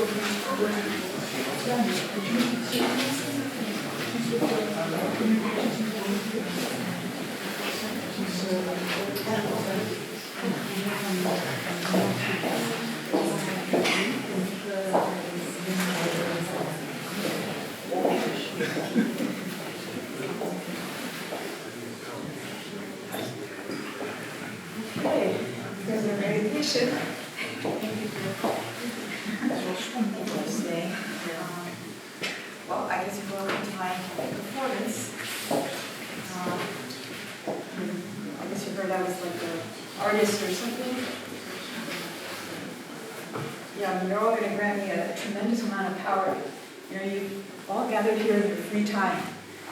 Okay, you guys are very patient. Well, I guess you're welcome to my performance. I guess you heard I was like an artist or something. Yeah, I mean, you're all going to grant me a tremendous amount of power. You know, you've all gathered here in your free time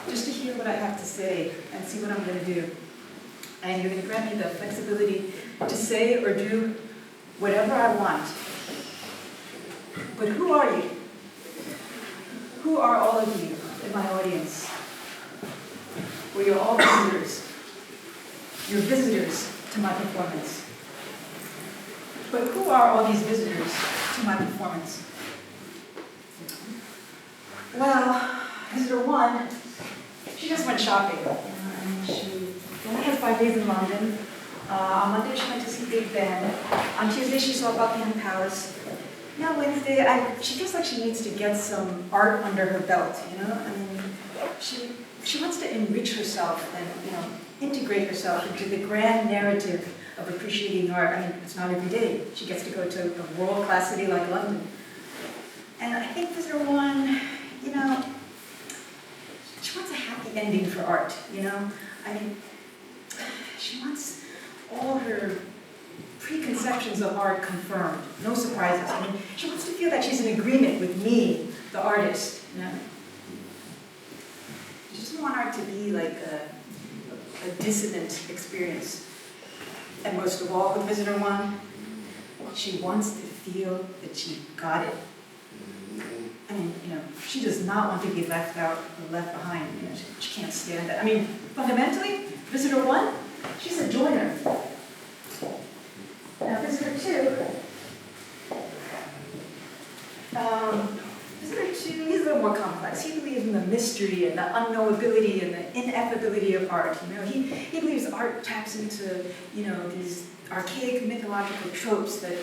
just to hear what I have to say and see what I'm going to do. And you're going to grant me the flexibility to say or do whatever I want. But who are you? Who are all of you in my audience? Well, you're all visitors. You're visitors to my performance. But who are all these visitors to my performance? Well, visitor one, she just went shopping. And she only has 5 days in London. On Monday she went to see Big Ben. On Tuesday she saw Buckingham Palace. Now Wednesday, she feels like she needs to get some art under her belt, you know? I mean, she wants to enrich herself and, you know, integrate herself into the grand narrative of appreciating art. I mean, it's not every day she gets to go to a world-class city like London. And I think visitor one, you know, she wants a happy ending for art, you know? I mean, she wants all her preconceptions of art confirmed, no surprises. I mean, she wants to feel that she's in agreement with me, the artist. You know? She doesn't want art to be like a dissonant experience. And most of all, with visitor one, she wants to feel that she got it. I mean, you know, she does not want to be left out or left behind. You know, she can't stand that. I mean, fundamentally, visitor one, she's a joiner. Now, visitor two, he's a little more complex. He believes in the mystery and the unknowability and the ineffability of art. You know, he believes art taps into, you know, these archaic mythological tropes that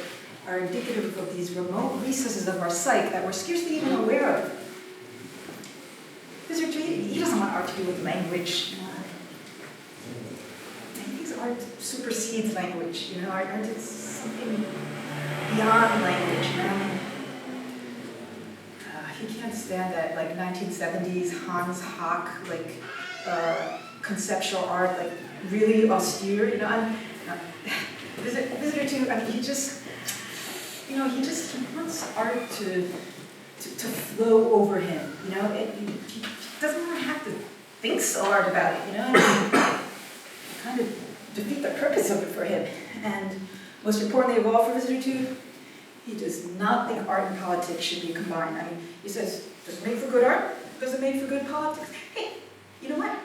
are indicative of these remote recesses of our psyche that we're scarcely even aware of. Visitor two, he doesn't want art to do with language. He thinks art supersedes language. You know, art is something beyond language. You know? He can't stand that, like 1970s Hans Hock, like conceptual art, like really austere. You know, visitor two. I mean, he just, you know, he wants art to flow over him. You know, he doesn't want to have to think so hard about it. You know, I mean, kind of defeat the purpose of it for him. And most importantly of all, for visitor two, he does not think art and politics should be combined. I mean, he says, does it make for good art? Does it make for good politics? Hey, you know what?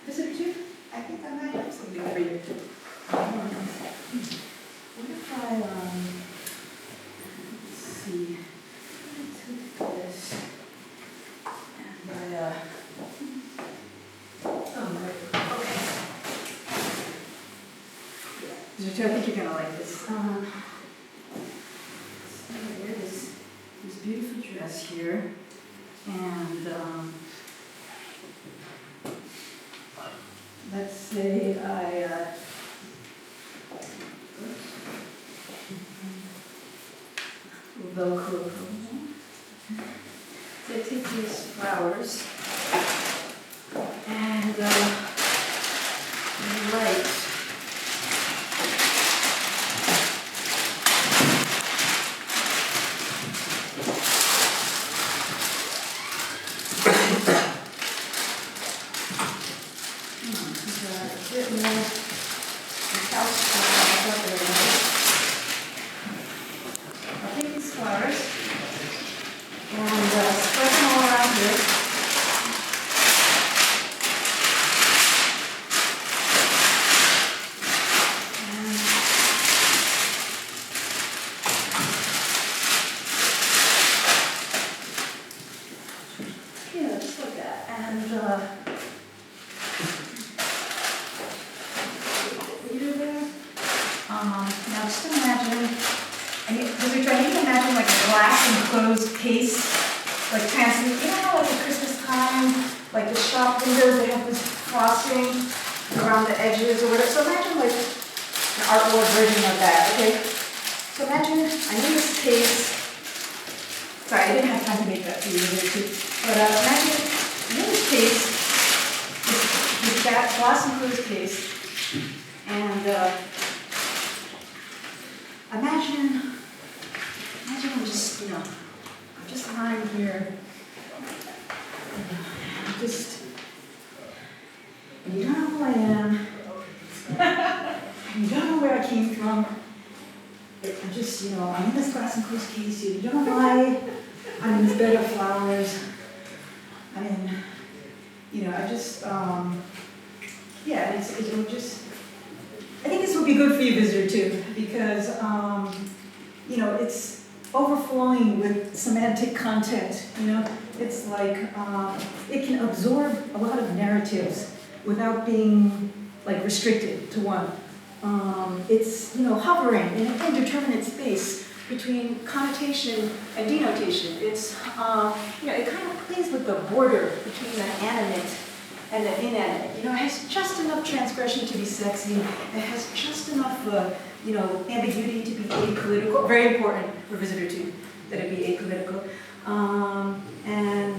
Visitor two, I think I might have something for you. What if I, let's see, I took this, and okay. Visitor two, I think you're gonna like this. I wear this beautiful dress here, and let's say I Velcro. So I take these flowers and write. I'll take these flowers and spread them all around here. glass enclosed case, like translucent, you know how like at Christmas time, like the shop windows, they have this frosting around the edges or whatever. So imagine like an artwork version of that, okay? So imagine I need this case. Sorry, I didn't have time to make that for you too. But imagine I need this case, this glass enclosed case, and imagine I'm just, I'm just lying here. I'm just, and you don't know who I am. And you don't know where I came from. I'm just, I'm in this glass enclosed case. You don't know why I'm in this bed of flowers. I mean, I just, yeah, it'll just, I think this will be good for you, visitor, too, because, it's overflowing with semantic content, It's like, it can absorb a lot of narratives without being, like, restricted to one. It's, hovering in an indeterminate space between connotation and denotation. It's, it kind of plays with the border between the animate and the inanimate. It has just enough transgression to be sexy. It has just enough, ambiguity to be apolitical. Very important for visitor two, that it be apolitical. And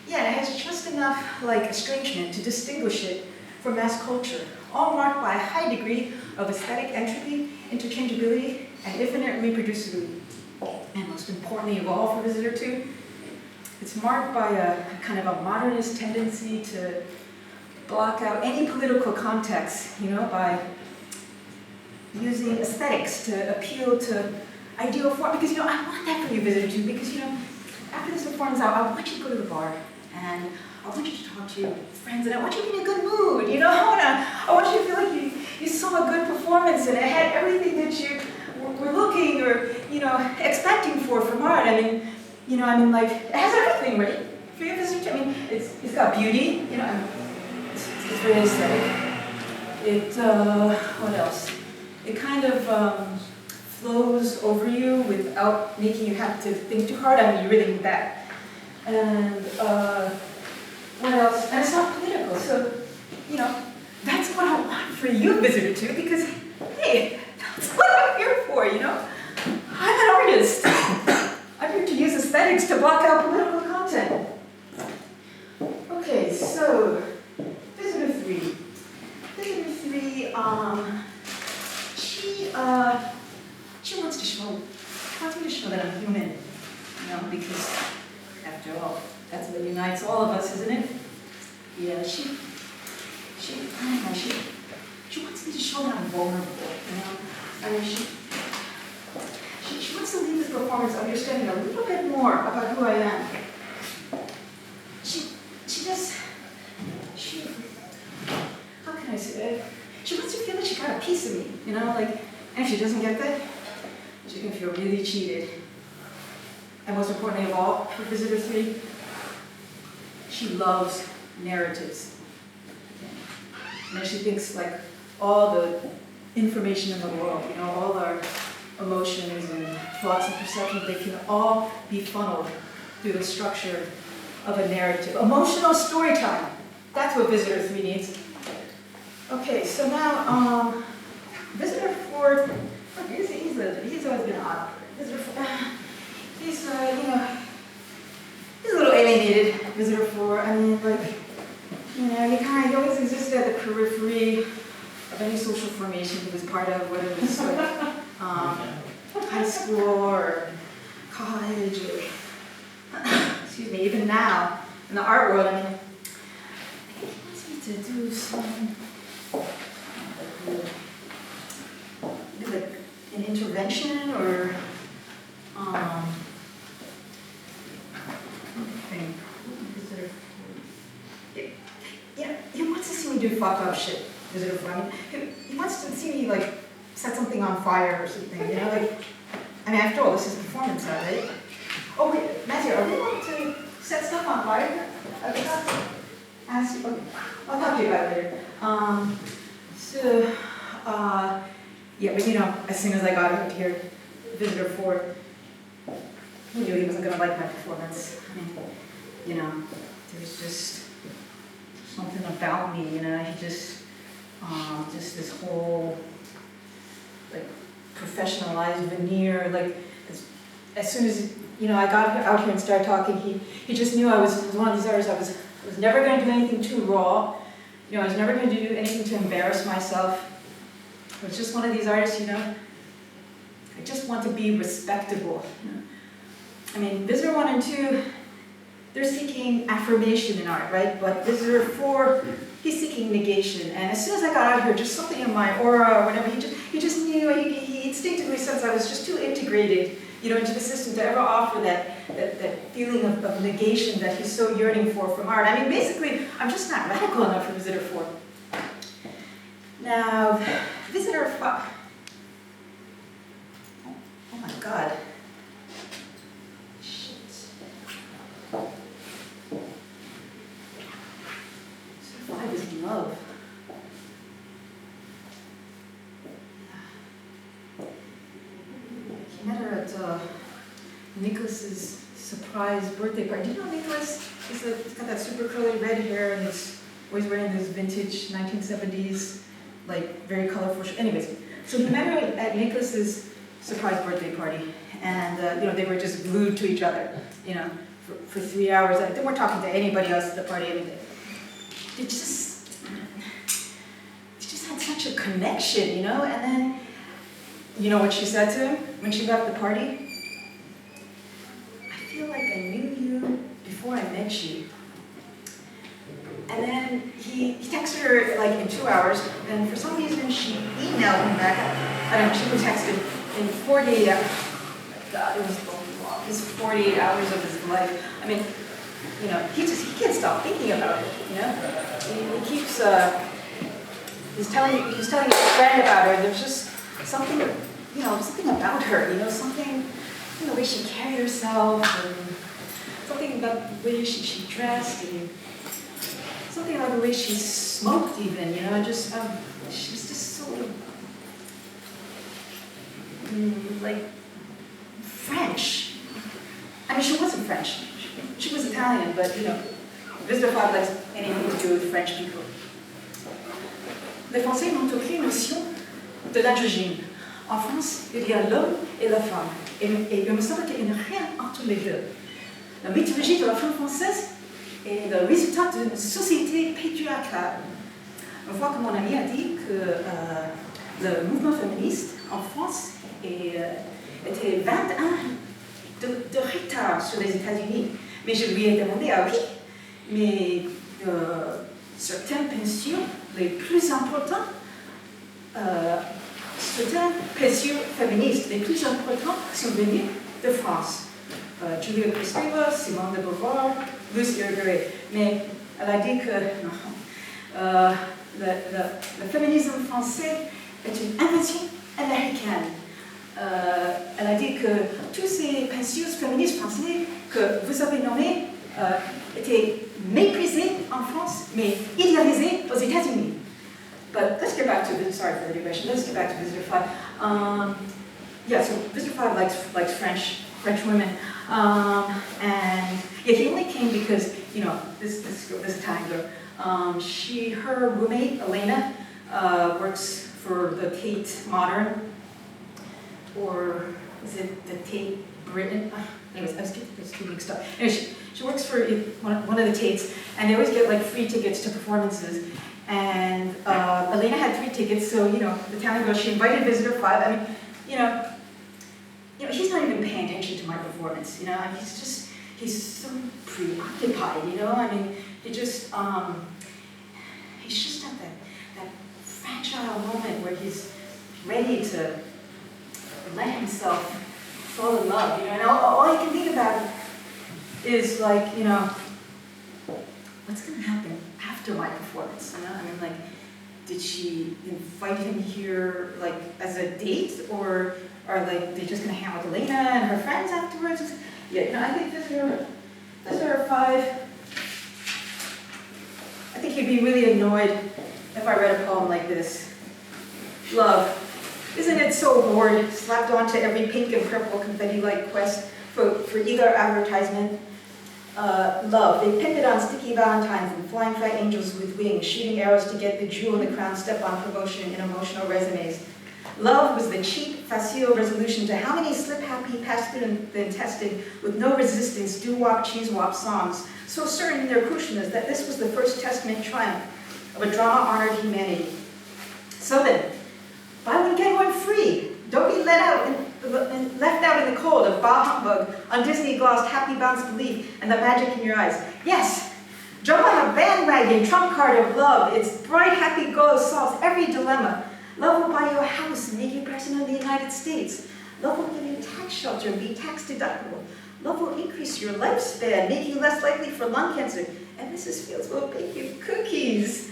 yeah, it has just enough, like, estrangement to distinguish it from mass culture, all marked by a high degree of aesthetic entropy, interchangeability, and infinite reproducibility. And most importantly of all for visitor two, it's marked by a kind of a modernist tendency to block out any political context, by using aesthetics to appeal to ideal form. Because, I want that for you, visitor two, because, after this performance, I want you to go to the bar, and I want you to talk to your friends, and I want you to be in a good mood, I want you to feel like you saw a good performance, and it had everything that you were looking or, expecting from art. Like, it has everything, right? For your visitor, it's got beauty, it's very aesthetic. It, what else? It kind of flows over you without making you have to think too hard. You really need that. And, what else? And it's not political, so, that's what I want for you, visitor two, because, hey, that's what I'm here for, I'm an artist. I'm here to use aesthetics to block out political content. Okay, so, visitor three. Visitor three, she wants me to show that I'm human, because, after all, that's what unites all of us, isn't it? Yeah, she wants me to show that I'm vulnerable, She wants to leave this performance understanding a little bit more about who I am. How can I say it? She wants to feel that she got a piece of me, and if she doesn't get that, she can feel really cheated. And most importantly of all, for visitor three, she loves narratives. And she thinks like all the information in the world, all our emotions and thoughts and perceptions, they can all be funneled through the structure of a narrative. Emotional storytelling. That's what visitor three needs. Okay, so now, visitor four, he's always been odd. Visitor four, he's a little alienated, visitor four. He always existed at the periphery of any social formation he was part of, whether it was high school or college or, even now, in the art world, he wants me to do some, like an intervention or, he wants to see me do fucked up shit. He wants to see me set something on fire or something. After all, this is performance art, right? Oh wait, Matthew, are we going to set stuff on fire? I forgot to ask you. Okay. I'll talk to you about it later. Yeah, but as soon as I got here, visitor four, He knew he wasn't going to like my performance. I mean, you know, there was just something about me, you know, he just this whole, like, professionalized veneer, like, as soon as, you know, I got out here and started talking, he just knew I was one of these artists. I was never going to do anything too raw. You know, I was never going to do anything to embarrass myself. I was just one of these artists, you know. I just want to be respectable. You know? I mean, Visitor 1 and 2, they're seeking affirmation in art, right? But Visitor 4, he's seeking negation. And as soon as I got out here, just something in my aura or whatever, he just knew, he instinctively sensed I was just too integrated, you know, into the system to ever offer that feeling of negation that he's so yearning for from art. I mean, basically, I'm just not radical enough for Visitor 4. Now, Visitor 5, oh my God. Shit. Visitor 5 is love. He met her at Nicholas's surprise birthday party. Do you know Nicholas? He's got that super curly red hair and he's always wearing those vintage 1970s, like, very colorful anyways, so he met her at Nicholas's surprise birthday party, and you know, they were just glued to each other, you know, for 3 hours. They weren't talking to anybody else at the party. I mean, they just had such a connection, you know. And then, you know what she said to him when she left the party? I feel like I knew you before I met you. And then he texted her like in 2 hours, and for some reason she emailed him back. I don't know, she was texted in 48 hours. Oh my God, it was the longest 48 hours of his life. I mean, you know, he can't stop thinking about it, you know? He keeps, he was telling his friend about her. There's just something, you know, something about her, you know, something, you know, the way she carried herself, and something about the way she dressed, and something about the way she smoked even, you know, and just, she was just so, like, French. I mean, she wasn't French. She was Italian, but, you know, Visitor 5 likes anything to do with French people. Les Français n'ont aucune notion de l'androgyne. En France, il y a l'homme et la femme. Et il me semble qu'il n'y a rien entre les deux. La mythologie de la femme française est le résultat d'une société patriarcale. Une fois que mon ami a dit que le mouvement féministe en France était 20 ans de retard sur les États-Unis. Mais je lui ai demandé, ah oui, mais certaines pensions les plus importantes, certaines pensions féministes les plus importantes sont venues de France. Julia Kristeva, Simone de Beauvoir, Luce Irigaray. Mais elle a dit que non, le féminisme français est une invention américaine. Elle a dit que tous ces pensions féministes français que vous avez nommés étaient méprisés en France, mais idéalisés aux États-Unis. But let's get back to, sorry for the digression, let's get back to Visitor 5. Yeah, so Visitor 5 likes French women. And yeah, he only came because, you know, this Italian girl, her roommate, Elena, works for the Tate Modern, or is it the Tate Britain? Anyways, I was getting mixed up. Anyway, she works for one of the Tates, and they always get like free tickets to performances. And Elena had 3 tickets, so, you know, the Italian girl, she invited Visitor 5. I mean, you know, he's not even paying attention to my performance, you know, and he's so preoccupied, you know, I mean, he's just at that fragile moment where he's ready to let himself fall in love, you know, and all he can think about is, like, you know, what's going to happen after my performance, you know, I mean, like, did she invite him here, like, as a date, or are, like, they just going to hang out with Elena and her friends afterwards? Yeah, you know, I think Visitor 5, I think he'd be really annoyed if I read a poem like this. Love, isn't it so bored, slapped onto every pink and purple confetti-like quest for either advertisement. Love. They pinned it on sticky valentines and flying fat angels with wings, shooting arrows to get the jewel in the crown step-on promotion in emotional resumes. Love was the cheap, facile resolution to how many slip-happy, passed through the intestine with no resistance, doo-wop, cheese-wop songs, so certain in their crucialness that this was the First Testament triumph of a drama-honored humanity. So then, buy one, get one free. Don't be left out in the cold of bah humbug on Disney-glossed happy bounce belief and the magic in your eyes. Yes, jump on a bandwagon, trump card of love. Its bright, happy glow solves every dilemma. Love will buy you a house and make you president of the United States. Love will give you tax shelter and be tax deductible. Love will increase your lifespan, make you less likely for lung cancer. And Mrs. Fields will bake you cookies.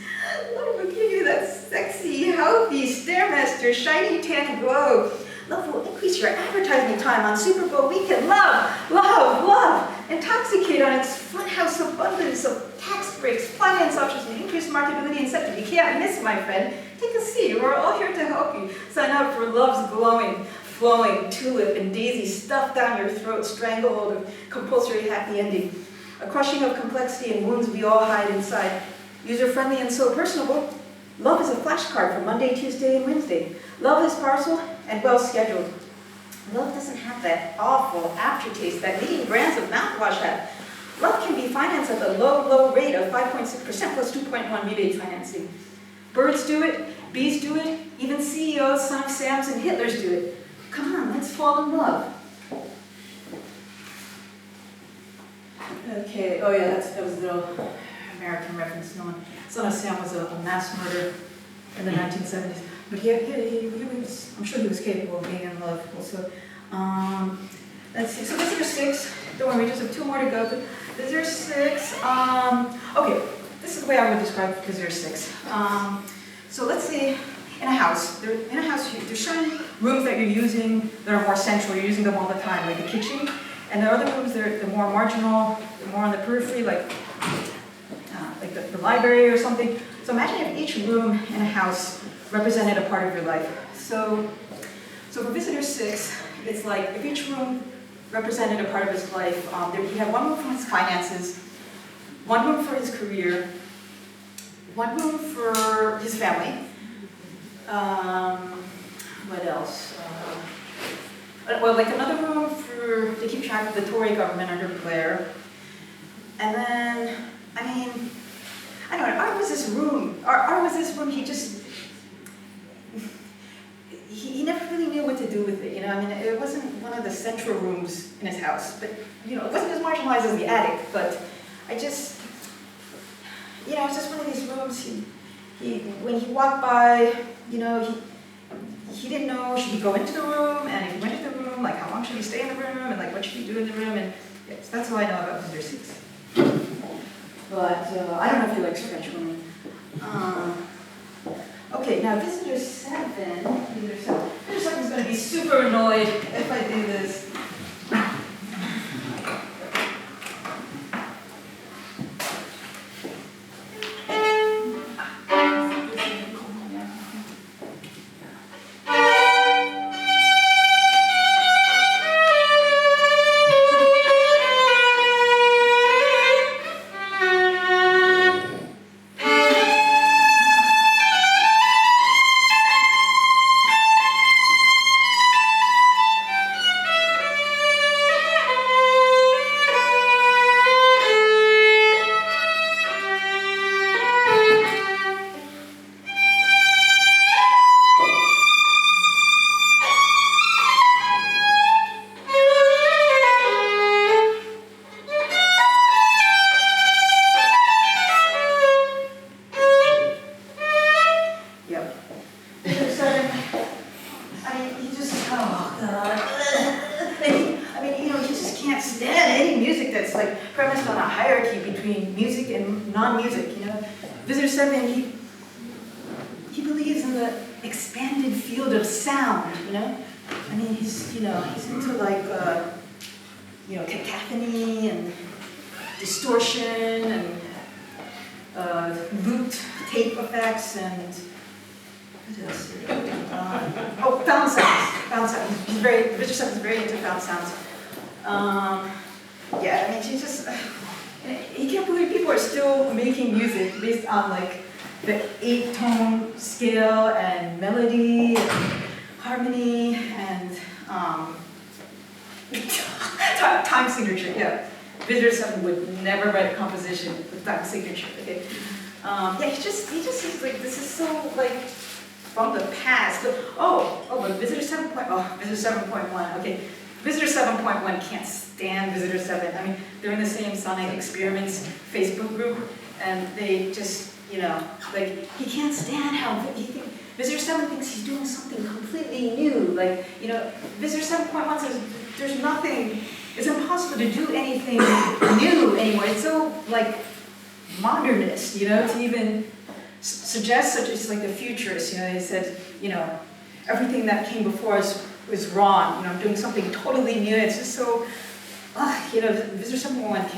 Love will give you that sexy, healthy, Stairmaster, shiny tan glow. Love will increase your advertising time on Super Bowl weekend. Love, love, love. Intoxicate on its funhouse abundance of tax breaks, finance options, and increased marketability incentive. You can't miss, my friend. Take a seat. We're all here to help you. Sign up for Love's glowing, flowing tulip and daisy stuffed down your throat, stranglehold of compulsory happy ending. A crushing of complexity and wounds we all hide inside. User-friendly and so personable. Love is a flashcard for Monday, Tuesday, and Wednesday. Love is parcel and well-scheduled. Love doesn't have that awful aftertaste that leading brands of mouthwash have. Love can be financed at the low, low rate of 5.6% plus 2.1 rebate financing. Birds do it, bees do it, even CEOs, Son of Sams, and Hitlers do it. Come on, let's fall in love. Okay, oh yeah, that was a little American reference. No one, Son of Sam was a mass murderer in the 1970s. But he was, I'm sure he was capable of being in love also. Let's see, so Visitor 6, don't worry, we just have 2 more to go. Visitor 6, okay, this is the way I would describe Visitor 6. So let's say in a house, there's certain rooms that you're using that are more central, you're using them all the time, like the kitchen. And there are other rooms that are more marginal, they're more on the periphery, like the library or something. So imagine if each room in a house represented a part of your life. So for Visitor 6, it's like if each room represented a part of his life, he'd have one room for his finances, one room for his career, one room for his family. What else? Well, like another room to keep track of the Tory government under Blair. And then, I don't know, Art was this room, he never really knew what to do with it, it wasn't one of the central rooms in his house, but, it wasn't as marginalized as the attic, but it's just one of these rooms, when he walked by, he didn't know, should he go into the room, and if he went into the room, like how long should he stay in the room, and like what should he do in the room, and yes, that's all I know about Visitor 6. But I don't know if he likes French women. Okay, now Visitor 7 is going to be super annoyed if I do this. Visitor 7, he believes in the expanded field of sound, he's into like, cacophony and distortion and looped tape effects and what else? Found sounds. Visitor 7 is very into found sounds. Yeah, I mean, she just, he can't believe people are still making music based on like the 8-tone scale and melody and harmony and time signature, yeah. Visitor 7 would never write a composition with time signature, okay? Yeah, he just is like, this is so like from the past. But, but Visitor 7.1, okay. Visitor 7.1 can't stand Visitor 7. I mean, they're in the same Sonic Experiments Facebook group, and they just, like, he can't stand how Visitor 7 thinks he's doing something completely new. Like, Visitor 7.1 says there's nothing, it's impossible to do anything new anymore. It's so, like, modernist, to even suggest such as like the futurist, he said, everything that came before us was wrong, I'm doing something totally new. It's just so, Visitor 7.1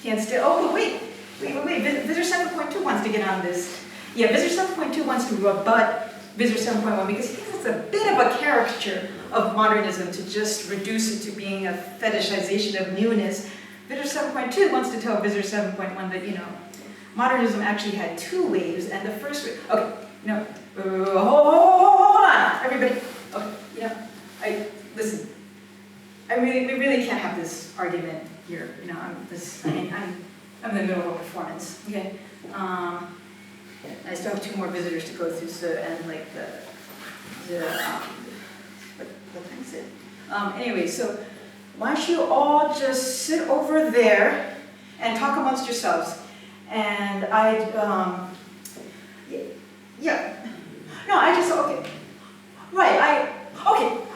can't stay. Oh, but wait, Visitor 7.2 wants to get on this. Yeah, Visitor 7.2 wants to rebut Visitor 7.1 because he thinks it's a bit of a caricature of modernism to just reduce it to being a fetishization of newness. Visitor 7.2 wants to tell Visitor 7.1 that, modernism actually had 2 waves, and the first wave, hold on, everybody. Okay, listen. We really can't have this argument here. I'm in the middle of a performance. Okay. I still have 2 more visitors to go through, so and like what time is it? Anyway, so why don't you all just sit over there and talk amongst yourselves? And okay. Right,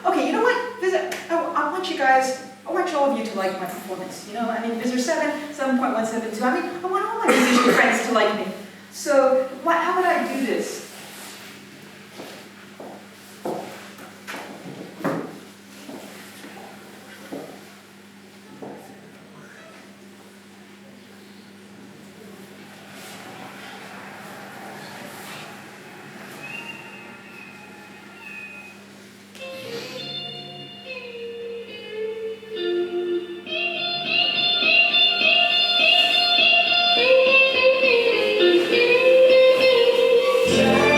okay, you know what? I want all of you to like my performance. Visitor 7.172. I want all my musician friends to like me. So, how would I do this? Yeah.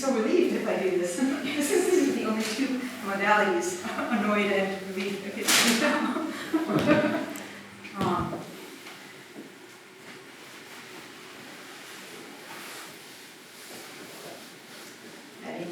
so relieved if I do this. This is the only two modalities, annoyed and relieved. Okay. Ready?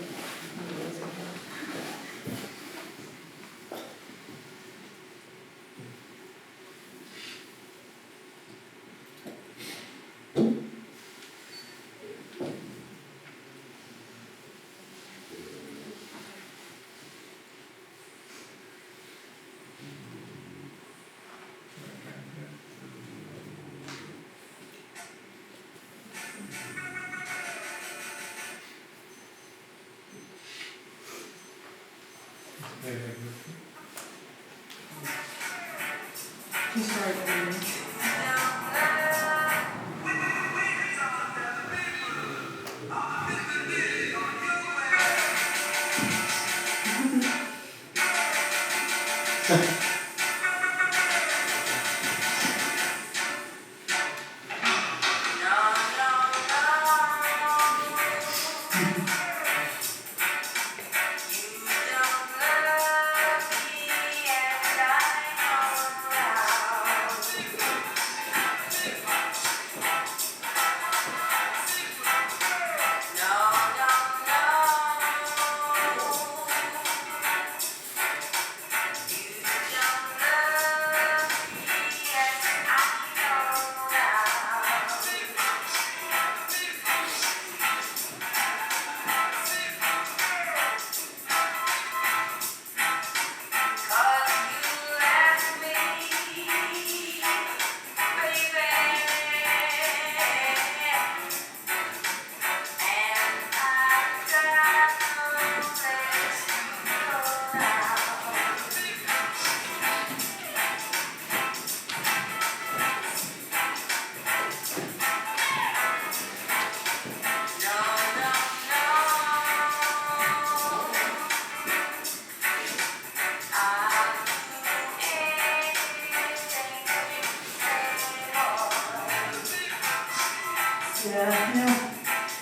You start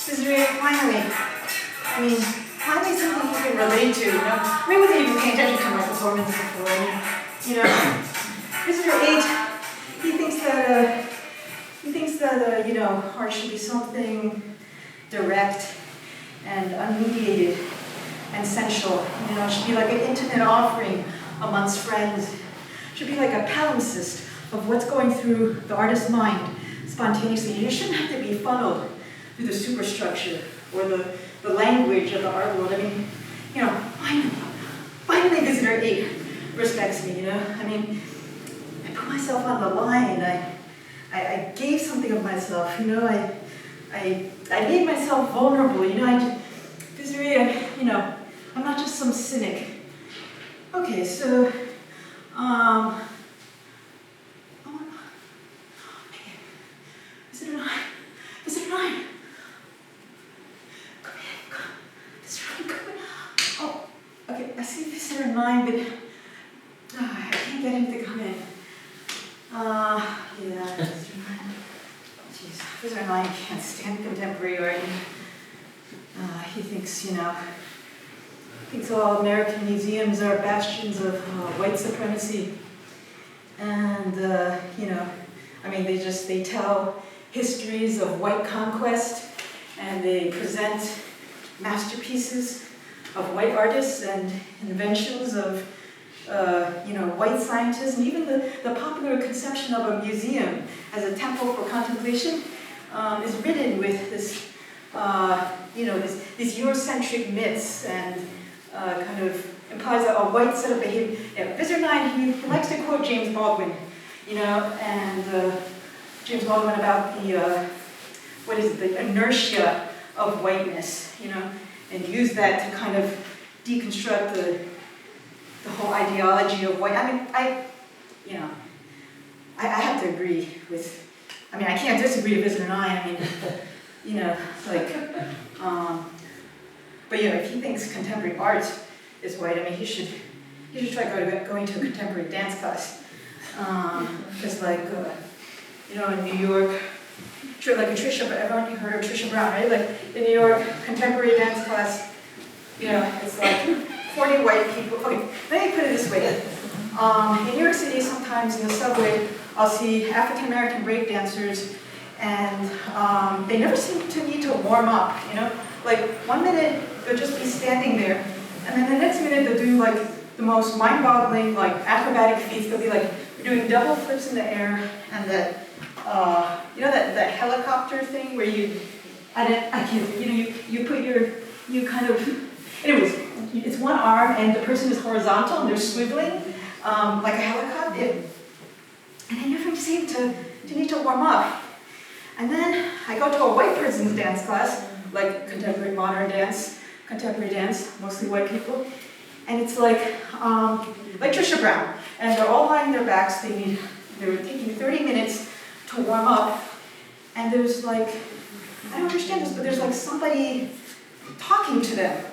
this is really finally, finally something you can relate to, I wasn't even paying attention to my performance before, Visitor 8, he thinks that, art should be something direct and unmediated and sensual, it should be like an intimate offering amongst friends, it should be like a palimpsest of what's going through the artist's mind spontaneously. You shouldn't have to be funneled through the superstructure or the language of the art world. Finally Visitor 8 respects me, I put myself on the line. I gave something of myself, I made myself vulnerable, Visitor 8, I'm not just some cynic. Okay, so, Visitor 9. Visitor 9. Come in, come. Visitor 9, come in. Oh, okay, I see Visitor 9, but I can't get him to come in. Yeah, Visitor 9. Jeez, Visitor 9 can't stand contemporary art. He thinks all American museums are bastions of white supremacy. And, they tell histories of white conquest, and they present masterpieces of white artists and inventions of, white scientists, and even the popular conception of a museum as a temple for contemplation is ridden with this, these Eurocentric myths and kind of implies a white set of behavior. Yeah, Visitor 9, he likes to quote James Baldwin, and James Baldwin about the inertia of whiteness, and use that to kind of deconstruct the whole ideology of white. I have to agree with, I can't disagree with Visitor 9, but if he thinks contemporary art is white, he should try going to a contemporary dance class. Because in New York, like a Trisha, but everyone heard of Trisha Brown, right? Like the New York contemporary dance class, it's like 40 white people. Okay, let me put it this way. In New York City, sometimes in the subway, I'll see African American break dancers, and they never seem to need to warm up, Like 1 minute, they'll just be standing there, and then the next minute they'll do like the most mind-boggling, like acrobatic feats. They'll be like doing double flips in the air, and that, that helicopter thing where you kind of, anyways, it's one arm and the person is horizontal and they're swiveling like a helicopter, and then you don't seem to need to warm up. And then I go to a white person's dance class, like contemporary modern dance, contemporary dance, mostly white people, and it's like Trisha Brown, and they're all lying their backs. They're taking 30 minutes to warm up, and there's like, I don't understand this, but there's like somebody talking to them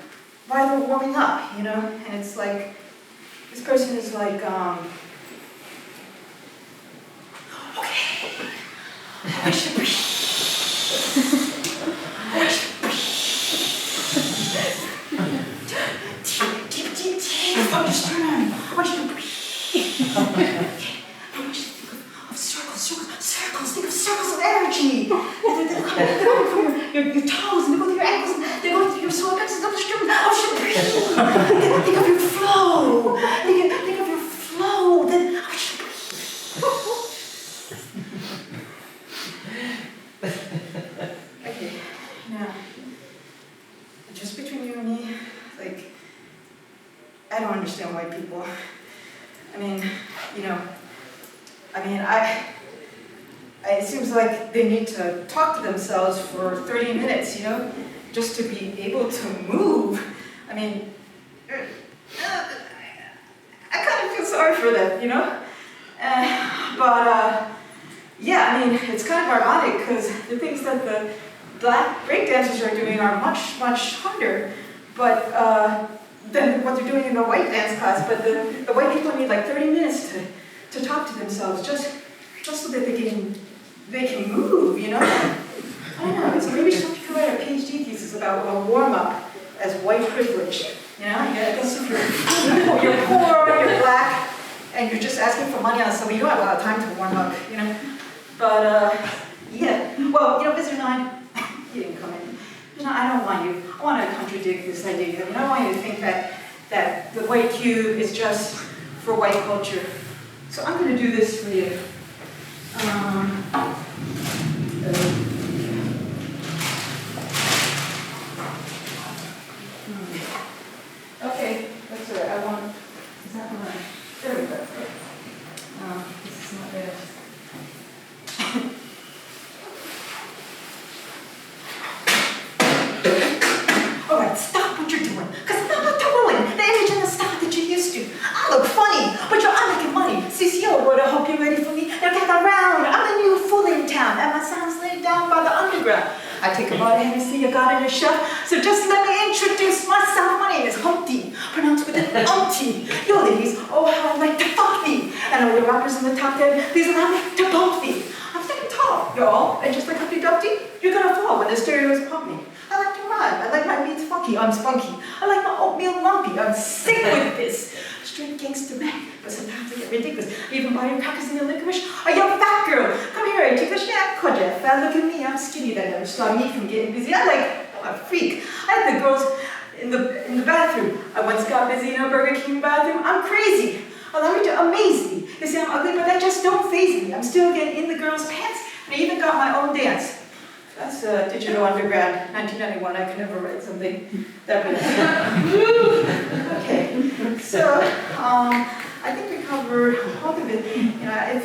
while they're warming up, and it's like, this person is like, okay, I should breathe. I should breathe. Deep from your sternum. I want you to breathe. I want you to think of circles. Think of circles of energy. They're coming from your toes, and they go through your ankles, and they go through your solar plexus, up the sternum. I want you to breathe. Think of your flow. Think of your flow. Then I want you to breathe. Okay, now, just between you and me, like, I don't understand white people. It seems like they need to talk to themselves for 30 minutes, just to be able to move. I kind of feel sorry for them, it's kind of ironic because the things that the black breakdancers are doing are much, much harder, than what they're doing in the white dance class. But the white people need like 30 minutes to talk to themselves, just so that they can move, I don't know. So maybe some people write a PhD thesis about a warm-up as white privilege. I guess if you're poor, you're black, and you're just asking for money on something, you don't have a lot of time to warm up, But, Well, Visitor 9, you didn't come in. I don't want you. I want to contradict this idea. I don't want you to think that the white cube is just for white culture. So I'm going to do this for you. Okay, that's all right. Is that right? There we go. This is not bad. Alright, stop what you're doing, because I'm about to ruin the image and the style that you're used to. I look funny, but I'm making money. CCO, would I hope you're ready for me? Now get around. I'm the new fool in town, and my sound's laid down by the underground. I take a bottle of Hennessy, you got in a shelf, so just let me introduce myself. My name is Humpty, pronounced with an umpty. Yo ladies, oh how I like to fuck thee. And all the rappers in the top 10, please allow me to bump thee. I'm standing tall, y'all, and just like Humpty Dumpty, you're gonna fall when the stereos pump me. I like to rhyme, I like my beats funky, I'm spunky. I like my oatmeal lumpy, I'm sick with this. Straight gangster man, but sometimes I get ridiculous. I even buy your crackers in your licorice. Oh, you fat girl, come here, I take a snack, could ya? Fat, look at me, I'm skinny, that never stopped me from getting busy. I'm a freak. I had the girls in the bathroom. I once got busy in a Burger King bathroom. I'm crazy. Allow me to amaze me. They say I'm ugly, but that just don't faze me. I'm still getting in the girls' pants, and I even got my own dance. That's Digital Underground, 1991. I could never write something that bad. Okay, so I think we covered all of it. If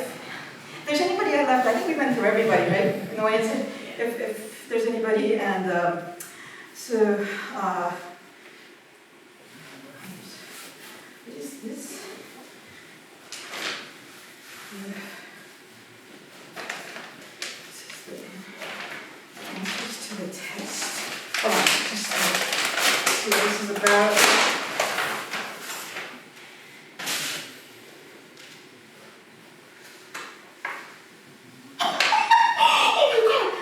there's anybody I left, I think we went through everybody, right? In the way it said, if there's anybody, and what is this? Answers to the test. Just see what this is about. Oh my God!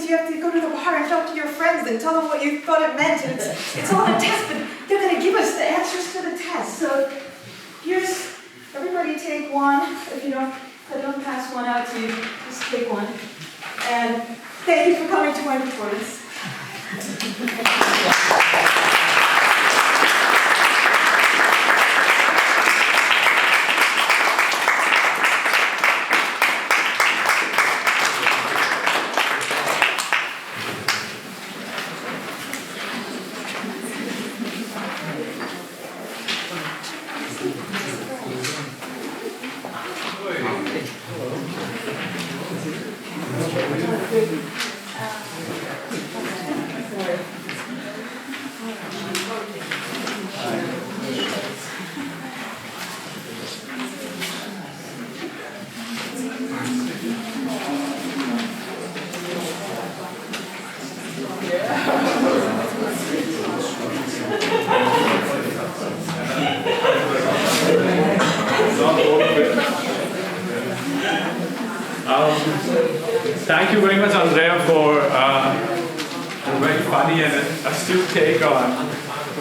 you have to go to the bar and talk to your friends and tell them what you thought it meant. And it's all a test, but they're going to give us the answers to the test. So here's, everybody take one. If I don't pass one out to you, just take one. And thank you for coming to my performance. Thank you very much, Andrea, for a very funny and astute take on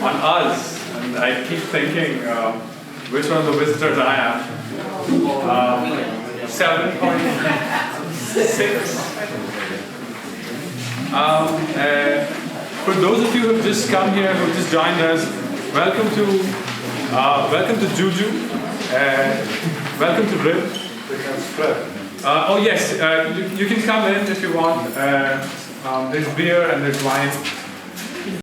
us. And I keep thinking which one of the visitors I am. 7.6. For those of you who have just come here, who just joined us, welcome to Juju. Welcome to Rib. Oh yes, you can come in if you want. There's beer and there's wine.